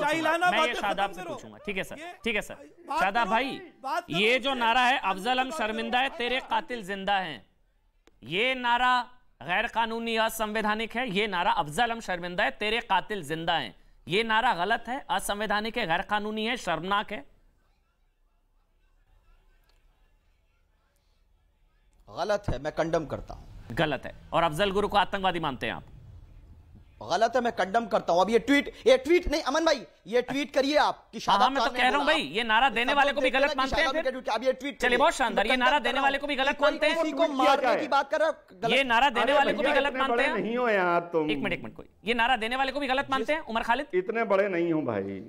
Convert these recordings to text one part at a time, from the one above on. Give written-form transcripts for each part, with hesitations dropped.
मैं ये शादाब से पूछूंगा। ठीक है सर, ठीक है सर। शादाब भाई, ये जो नारा है अफजल शर्मिंदा है तेरे कातिल जिंदा हैं, ये नारा गैर कानूनी असंवैधानिक है। ये नारा अफजल शर्मिंदा है तेरे कातिल जिंदा हैं, ये नारा गलत है, असंवैधानिक है, गैर कानूनी है, शर्मनाक है। गलत है, मैं कंडम करता हूं। गलत है। और अफजल गुरु को आतंकवादी मानते हैं आप? गलत है, मैं कंडम करता हूं। अब ये ट्वीट नहीं अमन भाई, ये ट्वीट करिए आप कि शादाब मैं तो कह रहा हूं भाई, ये नारा देने वाले को भी गलत मानते हैं फिर? अब ये ट्वीट चलिए, बहुत शानदार। ये नारा देने वाले को भी गलत मानते हैं? किसी को मारने की बात कर रहा हूं, ये नारा देने वाले को भी गलत मानते हैं? नहीं हो यार तुम। एक मिनट कोई, ये नारा देने वाले को भी गलत मानते हैं उमर खालिद? इतने बड़े नहीं हो भाई।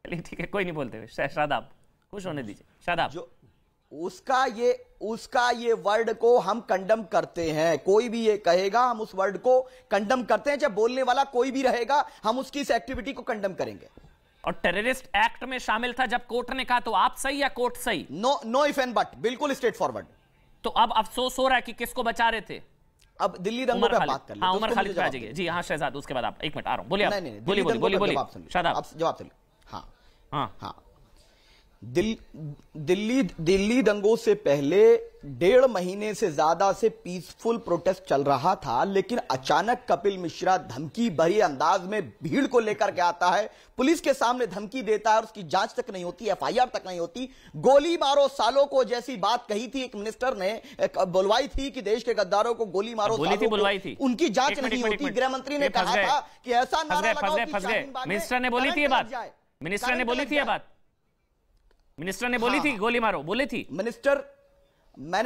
चलिए ठीक है, कोई नहीं बोलते हुए। शादाब खुश होने दीजिए। शादाब, जो उसका ये वर्ड को हम कंडम करते हैं। कोई भी ये कहेगा हम उस वर्ड को कंडम करते हैं, चाहे बोलने वाला कोई भी रहेगा, हम उसकी इस एक्टिविटी को कंडम करेंगे। और टेररिस्ट एक्ट में शामिल था जब कोर्ट ने कहा, तो आप सही या कोर्ट सही? नो इफ एंड बट, बिल्कुल स्ट्रेट फॉरवर्ड। तो अब अफसोस हो रहा है कि किसको बचा रहे थे? अब दिल्ली दंगों पे बात कर ले। हाँ, उमर खालिद पे आ जाइए जी। हाँ शहजाद, उसके बाद आप। एक मिनट आ रहा हूं, बोलिए बोलिए शादाब, जवाब सुनिए। हाँ, दिल्ली दंगों से पहले 1.5 महीने से ज्यादा से पीसफुल प्रोटेस्ट चल रहा था, लेकिन अचानक कपिल मिश्रा धमकी भरे अंदाज में भीड़ को लेकर के आता है, पुलिस के सामने धमकी देता है और उसकी जांच तक नहीं होती, एफआईआर तक नहीं होती। गोली मारो सालों को जैसी बात कही थी, एक मिनिस्टर ने बुलवाई थी कि देश के गद्दारों को गोली मारो सालों को, उनकी जांच नहीं होती। गृह मंत्री ने कहा था कि ऐसा नारा लगाओ कि शाहीन बाग में मिनिस्टर ने बोली थी ये बात, मिनिस्टर ने बोली थी ये बात, मिनिस्टर ने बोली थी गोली मारो, बोली थी मैंने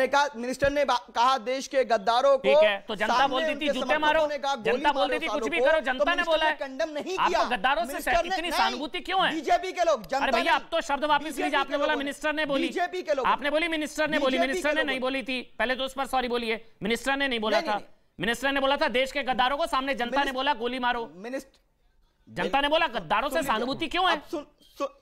कहा मिनिस्टर ने कहा देश के गद्दारों को। ठीक है, तो जनता बोलती थी जूते मारो, जनता बोलती थी कुछ भी करो, जनता ने बोला है। कंडम नहीं किया। आपको गद्दारों से इतनी सहानुभूति क्यों है? बीजेपी के लोग। अरे भैया, अब तो शब्द वापस लीजिए। आपने बोला मिनिस्टर ने बोली, बीजेपी के लोग। आपने बोली मिनिस्टर ने बोली, मिनिस्टर ने नहीं बोली थी। पहले तो उस पर सॉरी बोलिए, मिनिस्टर ने नहीं बोला था। मिनिस्टर ने बोला था देश के गद्दारों को, सामने जनता ने बोला गोली मारो। जनता ने बोला गद्दारों से सहानुभूति क्यों है?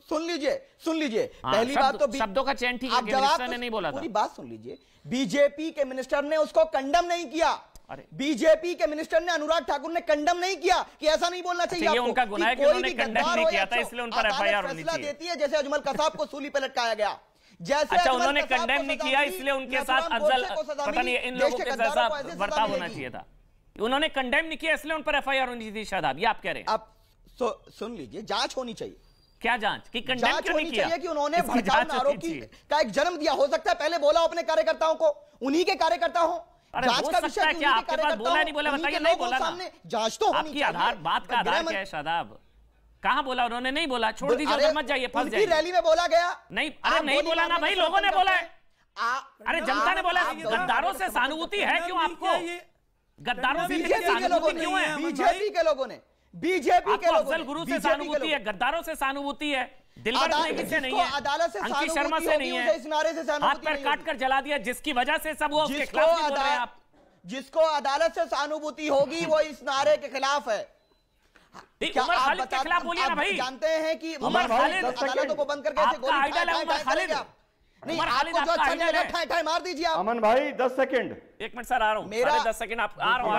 सुन लीजिए। पहली बात तो शब्दों का चयन ठीक है, मिनिस्टर ने नहीं बोला था। पूरी बात सुन लीजिए। बीजेपी के मिनिस्टर ने उसको कंडम नहीं किया। बीजेपी के मिनिस्टर ने, अनुराग ठाकुर ने कंडम नहीं किया कि ऐसा नहीं बोलना चाहिए। ये उनका गुनाह है कि उन्होंने कंडम नहीं किया था, इसलिए उन पर एफआईआर होनी चाहिए। देती है जैसे अजमल कसाब को सूली पे लटकाया गया। जैसे अच्छा, उन्होंने कंडेम नहीं किया इसलिए उनके साथ अफजल, पता नहीं इन लोगों के जैसा बर्ताव होना चाहिए था। उन्होंने कंडेम नहीं किया इसलिए उन पर एफआईआर होनी थी। शादाब, ये आप कह रहे हैं? आप सुन लीजिए, जांच होनी चाहिए। क्या जांच? कि कंडेम क्यों नहीं किया? कि उन्होंने भड़काऊ नारों का एक जन्म दिया। हो सकता है पहले बोला अपने कार्यकर्ताओं को, उन्हीं के कार्यकर्ता हो। जांच का विषय है क्या? आपके पास बोला नहीं बोला बताइए? नहीं बोला ना। जांच तो होनी चाहिए। आधार बात का आधार क्या है शादाब? कहां बोला उन्होंने? नहीं बोला, छोड़ दीजिए, मत जाइए, फंस जाइए। रैली में बोला गया नहीं? अरे नहीं बोला ना भाई, लोगों ने बोला है। अरे जनता ने बोला। गद्दारों से सहानुभूति है क्यों आपको? गद्दारों से सहानुभूति क्यों है? बीजेपी के लोगों ने, बीजेपी के लोगों अफजल गुरु से सहानुभूति है, गद्दारों से सहानुभूति है, दिलबर नेगी से नहीं है, अदालत से, अंकित शर्मा से नहीं है, इस नारे से हाथ पैर काट कर जला दिया जिसकी वजह से सब हुआ, उसके खिलाफ बोल रहे हैं आप। जिसको अदालत से सहानुभूति होगी वो इस नारे के खिलाफ है। उमर खालिद के खिलाफ बोलिए ना भाई। जानते हैं कि उमर खालिद अदालतों को बंद करके आपका आइडल है उमर खालिद। नहीं, आपको जो अच्छा नहीं लगा ठाई मार दीजिए आप। अमन भाई 10 सेकंड। एक मिनट सर, आ रहा हूँ। मेरा 10 सेकंड आप आ रहा हूँ,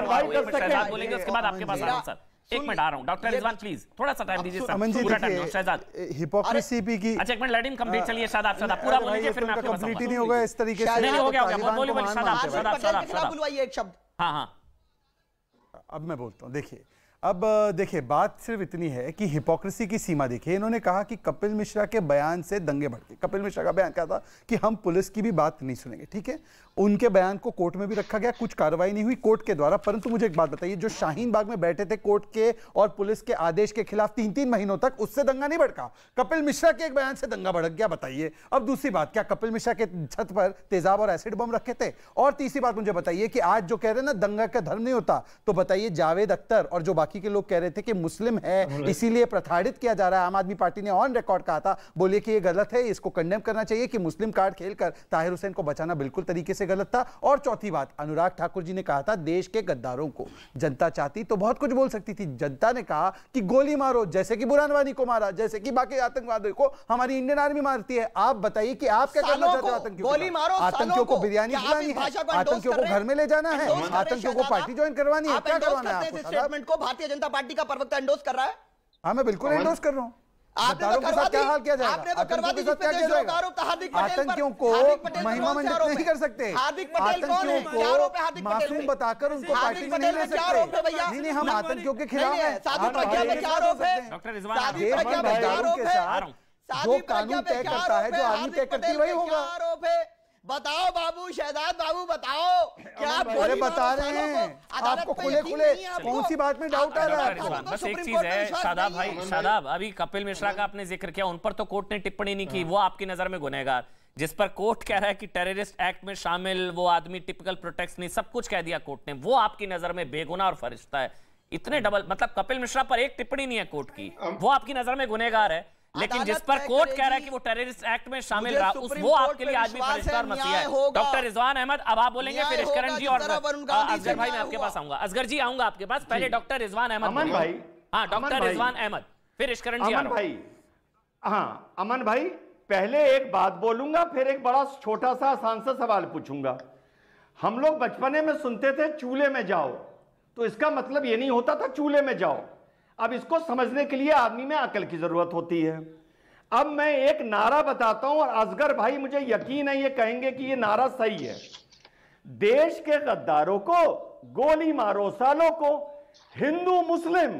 बोलेंगे उसके बाद आपके पास आ रहा हूँ सर। एक मिनट आ रहा हूं। डॉक्टर रिजवान प्लीज थोड़ा सा टाइम दीजिए सर। अमन जी, पूरा टाइम शहजाद, हिपोक्रेसी भी की। अच्छा एक मिनट, लेट हिम कंप्लीट। चलिए शादाब पूरा बोलिए, फिर मैं आपके पास आऊंगा। कंप्लीट नहीं होगा इस तरीके से। नहीं हो गया बोलिए शादाब। बुलवाइए एक शब्द। हाँ, अब मैं बोलता हूँ। देखिए बात सिर्फ इतनी है कि हिपोक्रेसी की सीमा देखिए। इन्होंने कहा कि कपिल मिश्रा के बयान से दंगे भड़के। कपिल मिश्रा का बयान क्या था कि हम पुलिस की भी बात नहीं सुनेंगे। ठीक है, उनके बयान को कोर्ट में भी रखा गया, कुछ कार्रवाई नहीं हुई कोर्ट के द्वारा। परंतु मुझे एक बात बताइए, जो शाहीन बाग में बैठे थे कोर्ट के और पुलिस के आदेश के खिलाफ 3-3 महीनों तक, उससे दंगा नहीं भड़का। कपिल मिश्रा के एक बयान से दंगा भड़क गया, बताइए। अब दूसरी बात, क्या कपिल मिश्रा के छत पर तेजाब और एसिड बम रखे थे? और तीसरी बात मुझे बताइए कि आज जो कह रहे हैं ना दंगा का धर्म नहीं होता, तो बताइए जावेद अख्तर और जो बाकी के लोग कह रहे थे कि मुस्लिम है इसीलिए प्रताड़ित किया जा रहा है। आम आदमी पार्टी ने ऑन रिकॉर्ड कहा था, बोलिए कि ये गलत है, इसको कंडेम करना चाहिए कि मुस्लिम कार्ड खेलकर ताहिर हुसैन को बचाना बिल्कुल तरीके से गलत था। और चौथी बात, अनुराग ठाकुर जी ने कहा था देश के गद्दारों को जनता चाहती तो बहुत कुछ बोल सकती थी। जनता ने कहा कि गोली मारो, जैसे कि बुरहान वानी को मारा, जैसे कि बाकी आतंकवादियों को हमारी इंडियन आर्मी मारती है। आप बताइए कि आप क्या करना चाहते हो? आतंकियों को बिरयानी खिलानी है, आतंकियों को घर में ले जाना है, आतंकियों को पार्टी ज्वाइन करवानी है, क्या करवाना है आपको? स्टेटमेंट को भारतीय जनता पार्टी का प्रवक्ता एंडोर्स कर रहा है। हाँ, मैं बिल्कुल एंडोर्स कर रहा हूँ। गद्दारों के साथ क्या हाल किया जाएगा? आतंकियों के साथ क्या किया जाएगा? आतंकियों को महिमा मंडित नहीं कर सकते, आतंकियों को मासूम बताकर उनको पार्टी में नहीं ले सकते। नहीं, हम आतंकियों के खिलाफ हैं। डॉक्टर रिजवान गद्दारों के साथ जो कानून तय करता है, जो आर्मी तय करती है, वही होगा। बताओ बाबू, शहजाद बाबू बताओ, क्या आप बता रहे हैं? आपको खुले खुले कौन सी बात में डाउट आ रहा है? बस एक चीज है शादाब भाई, शादाब, अभी कपिल मिश्रा का आपने जिक्र किया, उन पर तो कोर्ट ने टिप्पणी नहीं की, वो आपकी नजर में गुनहगार। जिस पर कोर्ट कह रहा है कि टेररिस्ट एक्ट में शामिल वो आदमी टिपिकल प्रोटेक्ट नहीं, सब कुछ कह दिया कोर्ट ने, वो आपकी नजर में बेगुनाह और फरिश्ता है। इतने डबल, मतलब कपिल मिश्रा पर एक टिप्पणी नहीं है कोर्ट की, वो आपकी नजर में गुनहगार है, लेकिन जिस पर कोर्ट कह रहा है कि वो टेररिस्ट एक्ट में शामिल रहा, वो आपके लिए आदमी फरिश्ता मसीहा है। डॉक्टर रिजवान अहमद, अब आप बोलेंगे, फिर इश्करण जी और असगर भाई मैं आपके पास आऊंगा। असगर जी आऊंगा आपके पास, पहले डॉक्टर रिजवान अहमद भाई। हाँ, डॉक्टर रिजवान अहमद, फिर इश्करण जी भाई। हाँ अमन भाई, पहले एक बात बोलूंगा, फिर एक बड़ा छोटा सा आसान सा सवाल पूछूंगा। हम लोग बचपने में सुनते थे चूल्हे में जाओ, तो इसका मतलब ये नहीं होता था चूल्हे में जाओ। अब इसको समझने के लिए आदमी में अकल की जरूरत होती है। अब मैं एक नारा बताता हूं और असगर भाई मुझे यकीन है ये कहेंगे कि ये नारा सही है। देश के गद्दारों को गोली मारो सालों को, हिंदू मुस्लिम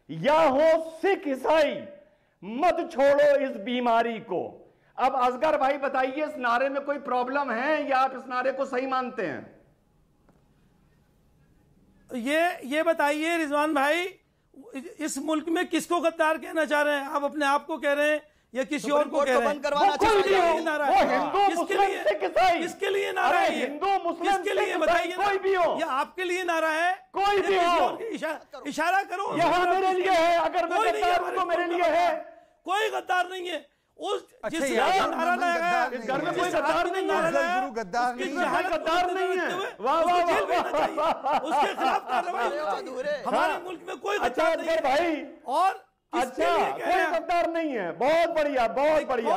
या हो सिख ईसाई, मत छोड़ो इस बीमारी को। अब असगर भाई बताइए, इस नारे में कोई प्रॉब्लम है या आप इस नारे को सही मानते हैं? ये बताइए रिजवान भाई, इस मुल्क में किसको गद्दार कहना चाह रहे हैं? आप अपने आप को कह रहे हैं या किसी और को कह रहे हैं? किसके लिए नारा है? हिंदू मुस्लिम किसके लिए बताइए? कोई भी हो, या आपके लिए नारा है? कोई भी हो, इशारा करो। यहाँ मेरे लिए है, अगर मैं गद्दार हूं तो मेरे लिए है। कोई गद्दार नहीं है। उस अच्छा, जिस नारा लगाया, इस घर में कोई गद्दार नहीं है, गद्दार गद्दार नहीं है। वाह वाह वाह, उसके खिलाफ कार्रवाई। हमारे मुल्क में कोई गद्दार नहीं है भाई। और अच्छा, कोई गद्दार नहीं है, बहुत बढ़िया, बहुत बढ़िया।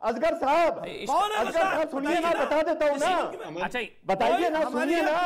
असगर साहब, असगर साहब सुनिए ना, बता देता हूँ ना। अच्छा बताइए ना, सुनिए ना।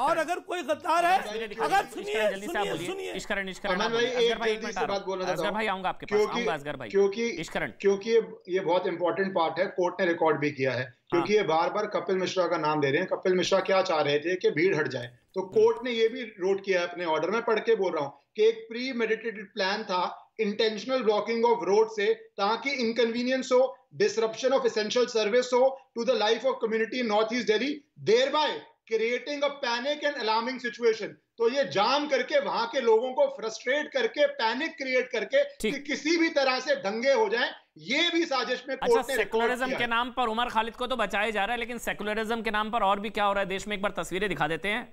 और अगर कोई गद्दार है, अगर सुनिए जल्दी से आप बोलिए। इश्करण अमन भाई, एक बात बोलना चाहता हूं। असगर भाई आऊंगा आपके पास, आऊंगा असगर भाई। क्योंकि ये बहुत इंपॉर्टेंट पार्ट है, कोर्ट ने रिकॉर्ड भी किया है, क्योंकि ये बार बार कपिल मिश्रा का नाम ले रहे हैं। कपिल मिश्रा क्या चाह रहे थे कि भीड़ हट जाए, तो कोर्ट ने ये भी नोट किया है अपने ऑर्डर में, पढ़ के बोल रहा हूं कि एक प्री मेडिटेटेड प्लान था इंटेंशनल ब्लॉकिंग ऑफ रोड से, ताकि इनकन्वीनियंस हो, डिसरप्शन ऑफ एसेंशियल सर्विस हो to the life of community in North East Delhi, thereby creating a panic and alarming situation. तो ये जाम करके वहां के लोगों को फ्रस्ट्रेट करके, पैनिक क्रिएट करके कि किसी भी तरह से दंगे हो जाएं, ये भी साजिश में कोर्ट ने सेकुलरिज्म के नाम पर उमर खालिद को तो बचाया जा रहा है, लेकिन सेकुलरिज्म के नाम पर और भी क्या हो रहा है देश में, एक बार तस्वीरें दिखा देते हैं।